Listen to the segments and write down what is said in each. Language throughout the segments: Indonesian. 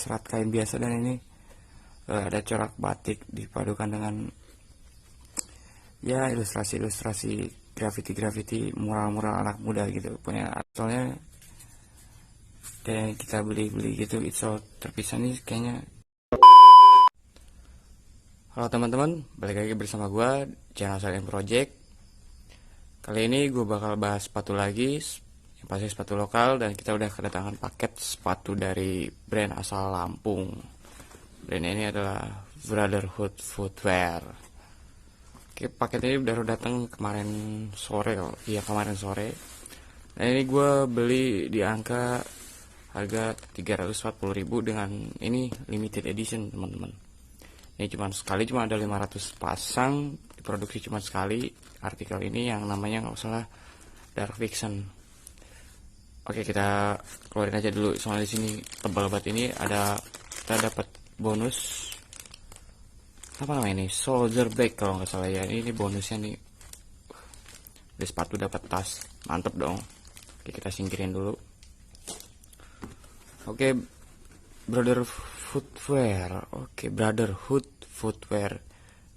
serat kain biasa, dan ini ada corak batik dipadukan dengan ya ilustrasi graffiti mural anak muda gitu. Punya asalnya dan kita beli gitu, itu terpisah nih kayaknya. Halo teman-teman, balik lagi bersama gue channel Silent Project. Kali ini gue bakal bahas sepatu lagi, yang pasti sepatu lokal, dan kita udah kedatangan paket sepatu dari brand asal Lampung. Brand ini adalah Brotherhood Footwear. Oke, paket ini baru datang kemarin sore. Dan ini gue beli di angka harga 340.000 dengan ini limited edition, teman-teman. Ini cuma ada 500 pasang, diproduksi cuma sekali. Artikel ini yang namanya nggak salah Dark Fiction. Oke, kita keluarin aja dulu, soalnya di sini tebal banget. Ini kita dapat bonus apa namanya ini, soldier bag kalau nggak salah ya. Ini bonusnya nih, di sepatu dapat tas, mantep dong. Oke, kita singkirin dulu. Oke, Brotherhood Footwear,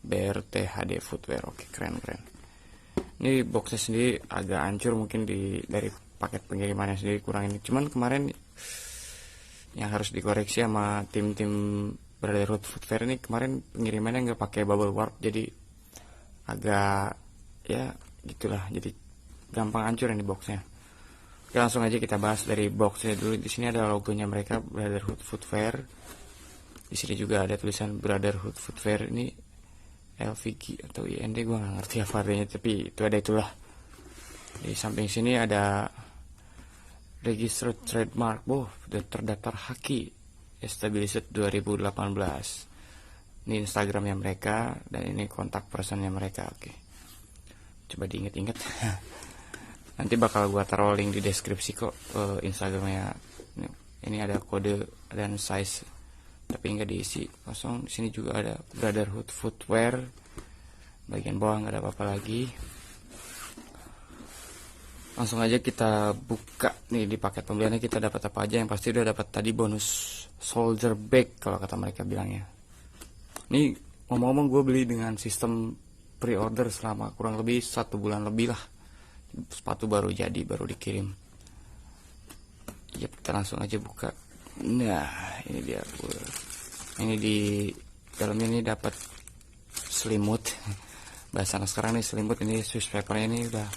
BRTHD Footwear. Oke, keren. Ini boxnya sendiri agak hancur, mungkin dari paket pengirimannya sendiri kurang ini. Cuman kemarin yang harus dikoreksi sama tim Brotherhood Footwear ini, kemarin pengirimannya nggak pakai bubble wrap, jadi agak ya gitulah, jadi gampang hancur ini boxnya. Oke, langsung aja kita bahas dari boxnya dulu. Di sini ada logonya mereka, Brotherhood Footwear. Di sini juga ada tulisan Brotherhood Footwear. Ini LVG atau IND, gue nggak ngerti apa artinya, tapi itulah. Di samping sini ada registered trademark, udah terdaftar haki, established 2018. Ini Instagramnya mereka, dan ini kontak personnya mereka. Oke, coba diinget-inget. Nanti bakal gua taruh link di deskripsi kok Instagramnya. Ini ada kode dan size, tapi nggak diisi, kosong. Di sini juga ada Brotherhood Footwear. Bagian bawah nggak ada apa-apa lagi. Langsung aja kita buka nih. Di paket pembeliannya kita dapat apa aja? Yang pasti udah dapat tadi bonus soldier bag kalau kata mereka bilangnya. Ini ngomong-ngomong, gue beli dengan sistem pre-order selama kurang lebih 1 bulan lebih lah. Sepatu baru dikirim. Ya, kita langsung aja buka. Nah, ini dia. Ini di dalamnya ini dapat selimut. Bahasa anak sekarang nih selimut. Ini Swiss papernya ini udah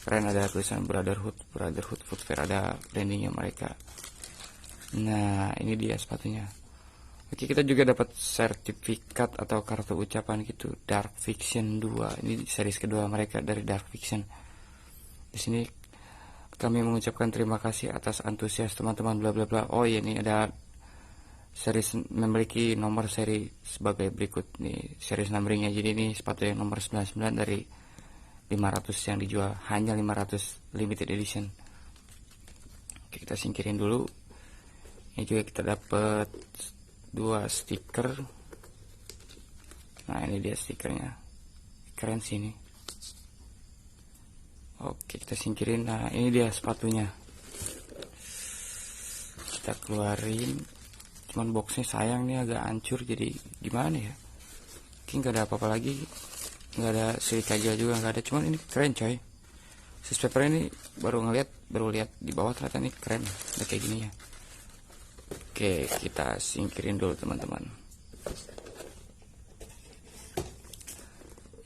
keren, ada tulisan Brotherhood Footwear, ada brandingnya mereka. Nah, ini dia sepatunya. Oke, kita juga dapat sertifikat atau kartu ucapan gitu, Dark Fiction 2. Ini series kedua mereka dari Dark Fiction. Di sini kami mengucapkan terima kasih atas antusias teman-teman bla bla bla. Oh iya, ini ada series memiliki nomor seri sebagai berikut nih, series numbering-nya. Jadi ini sepatu yang nomor 99 dari 500 yang dijual, hanya 500 limited edition. Oke, kita singkirin dulu. Ini juga kita dapat 2 stiker. Nah, ini dia stikernya, keren sih ini. Oke, kita singkirin. Nah, ini dia sepatunya. Kita keluarin. Cuman boxnya sayang nih, agak hancur. Jadi gimana ya? Mungkin nggak ada apa-apa lagi. Nggak ada silika gel juga, nggak ada. Cuman ini keren coy. Sis paper ini baru lihat di bawah, ternyata ini keren. Udah kayak gini ya. Oke, kita singkirin dulu teman-teman.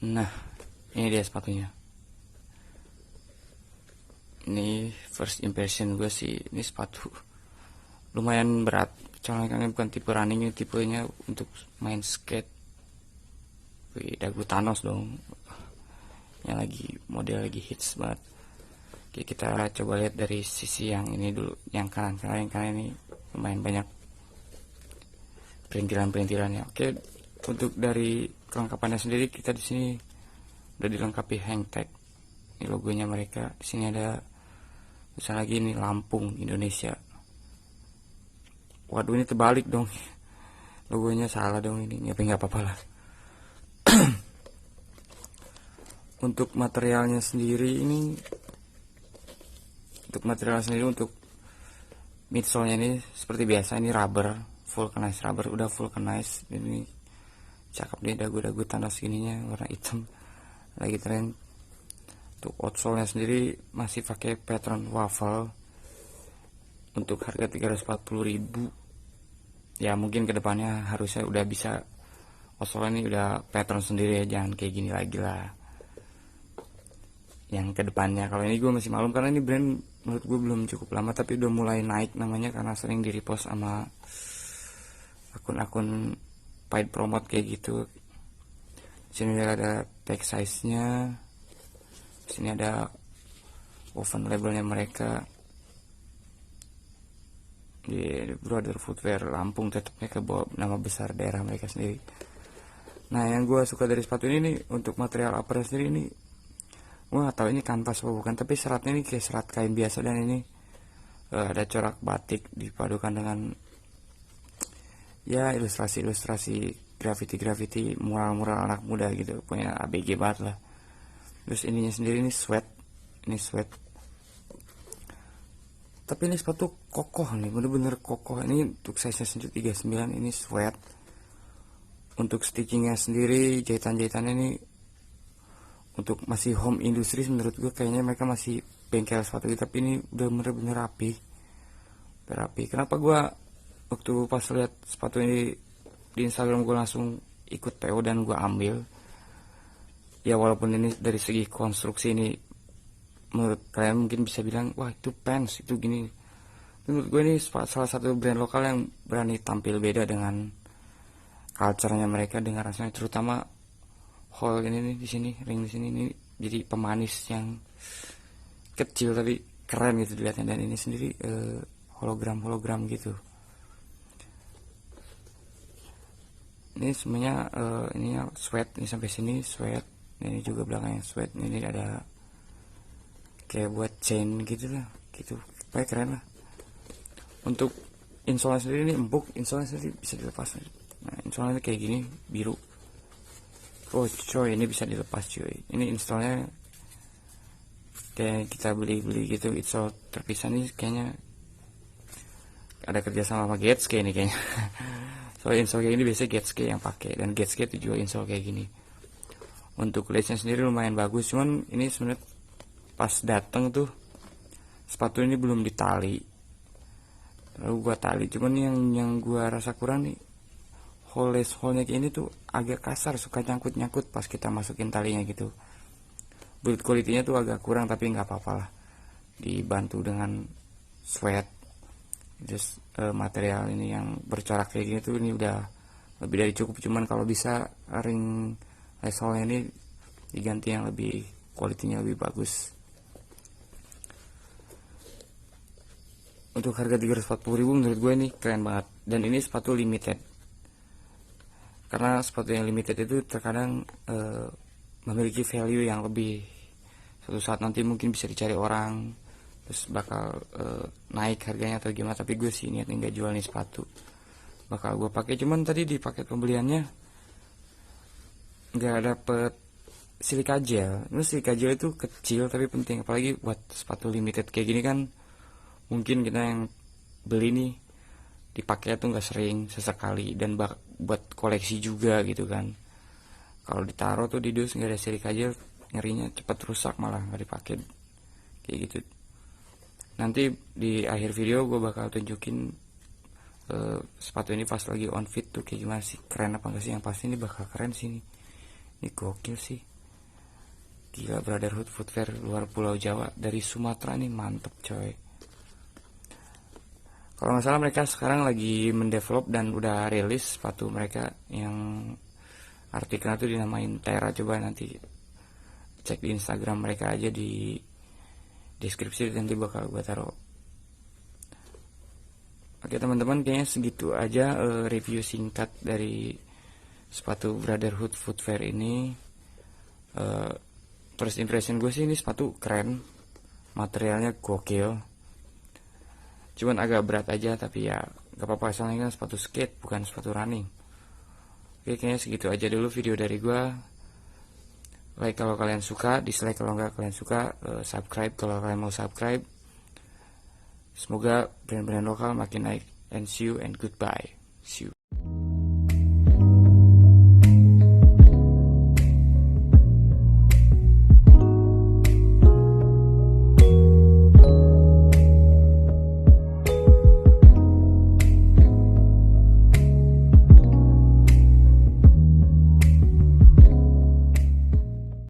Nah, ini dia sepatunya. Ini first impression gue sih, ini sepatu lumayan berat. Soalnya kan bukan tipe running, tipenya untuk main skate. Wih, dagu Thanos dong. Yang model lagi hits banget. Oke, kita coba lihat dari sisi yang ini dulu, yang kanan. Karena yang kanan ini lumayan banyak perintilan-perintilannya. Oke, untuk dari kelengkapannya sendiri, kita di sini udah dilengkapi hang tag. Ini logonya mereka. Di sini ada tulisan lagi, ini Lampung, Indonesia. Waduh, ini terbalik dong. Logonya salah dong ini. Tapi nggak apa-apa lah. Untuk materialnya sendiri untuk midsole-nya ini seperti biasa, ini rubber vulcanized rubber, udah vulcanized. Ini cakep deh, dagu-dagu tanda segininya warna hitam, lagi tren. Untuk outsole-nya sendiri masih pakai pattern waffle untuk harga 340.000. Ya mungkin kedepannya harusnya udah bisa outsole ini udah pattern sendiri ya, jangan kayak gini lagi lah yang kedepannya. Kalau ini gue masih malum karena ini brand menurut gue belum cukup lama, tapi udah mulai naik namanya karena sering di repost sama akun-akun paid promote kayak gitu. Sini ada tag size nya, sini ada oven labelnya mereka di Brother Footwear Lampung, tetapnya ke bawah nama besar daerah mereka sendiri. Nah yang gue suka dari sepatu ini nih, untuk material upper sendiri ini gue gak tahu ini kanvas apa bukan, tapi seratnya ini kayak serat kain biasa, dan ini ada corak batik dipadukan dengan ya ilustrasi graffiti mural anak muda gitu, punya ABG banget lah. Terus ininya sendiri ini sweat, tapi ini sepatu kokoh nih, bener-bener kokoh. Ini untuk size nya sendiri 39, ini sweat. Untuk stickingnya sendiri, jahitan-jahitannya ini untuk masih home industry, menurut gue kayaknya mereka masih bengkel sepatu gitu, tapi ini udah bener-bener rapi. Kenapa gue waktu pas lihat sepatu ini di Instagram gue langsung ikut PO dan gue ambil. Ya walaupun ini dari segi konstruksi ini menurut kalian mungkin bisa bilang wah itu pants, itu gini. Menurut gue ini salah satu brand lokal yang berani tampil beda dengan culture-nya mereka, dengan rasanya, terutama hole ini nih, di sini ring di sini ini jadi pemanis yang kecil tapi keren gitu dilihatnya. Dan ini sendiri hologram gitu. Ini semuanya ininya sweat, ini sampai sini sweat. Ini juga belakangnya sweat. Ini ada kayak buat chain gitu lah, gitu kayak keren lah. Untuk insole sendiri ini empuk, insole sendiri bisa dilepas. Nah insole kayak gini biru. Oh coy, ini bisa dilepas coy. Ini installnya kayak kita beli gitu, install terpisah nih, kayaknya ada kerjasama sama Getske ini kayaknya. Soalnya install kayak gini biasanya Getske yang pakai, dan Getske itu juga install kayak gini. Untuk lace-nya sendiri lumayan bagus, cuman ini sebenarnya pas dateng tuh sepatu ini belum ditali, lalu gua tali. Cuman yang gua rasa kurang nih, hole-nya kayak ini tuh agak kasar, suka nyangkut pas kita masukin talinya gitu. Build quality-nya tuh agak kurang, tapi nggak apa-apa lah, dibantu dengan sweat. Terus material ini yang bercorak kayak gini tuh ini udah lebih dari cukup. Cuman kalau bisa ring lace-nya ini diganti yang lebih quality-nya lebih bagus. Untuk harga 340.000 menurut gue ini keren banget, dan ini sepatu limited. Karena sepatu yang limited itu terkadang memiliki value yang lebih, suatu saat nanti mungkin bisa dicari orang, terus bakal naik harganya atau gimana. Tapi gue sih niatnya nggak jual nih sepatu, bakal gue pakai. Cuman tadi di paket pembeliannya nggak dapet silika gel. Ini silika gel itu kecil tapi penting, apalagi buat sepatu limited kayak gini kan. Mungkin kita yang beli nih dipakai tuh nggak sering, sesekali, dan buat koleksi juga gitu kan. Kalau ditaruh tuh di dus nggak ada silika gel, ngerinya cepet rusak, malah nggak dipakai kayak gitu. Nanti di akhir video gue bakal tunjukin sepatu ini pas lagi on fit tuh kayak gimana sih, keren apa enggak sih. Yang pasti ini bakal keren sih, ini gokil sih, gila. Brotherhood Footwear luar Pulau Jawa dari Sumatera nih, mantep coy. Kalau nggak salah mereka sekarang lagi mendevelop dan udah rilis sepatu mereka yang artikelnya tuh dinamain Terra. Coba nanti cek di Instagram mereka aja, di deskripsi nanti bakal gue taruh. Oke teman-teman, kayaknya segitu aja review singkat dari sepatu Brotherhood Footwear ini. First impression gue sih ini sepatu keren, materialnya gokil. Cuman agak berat aja, tapi ya gak apa-apa, soalnya kan sepatu skate bukan sepatu running. Oke, kayaknya segitu aja dulu video dari gua. Like kalau kalian suka, dislike kalau nggak kalian suka, subscribe kalau kalian mau subscribe. Semoga brand-brand lokal makin naik, and see you and goodbye. See you.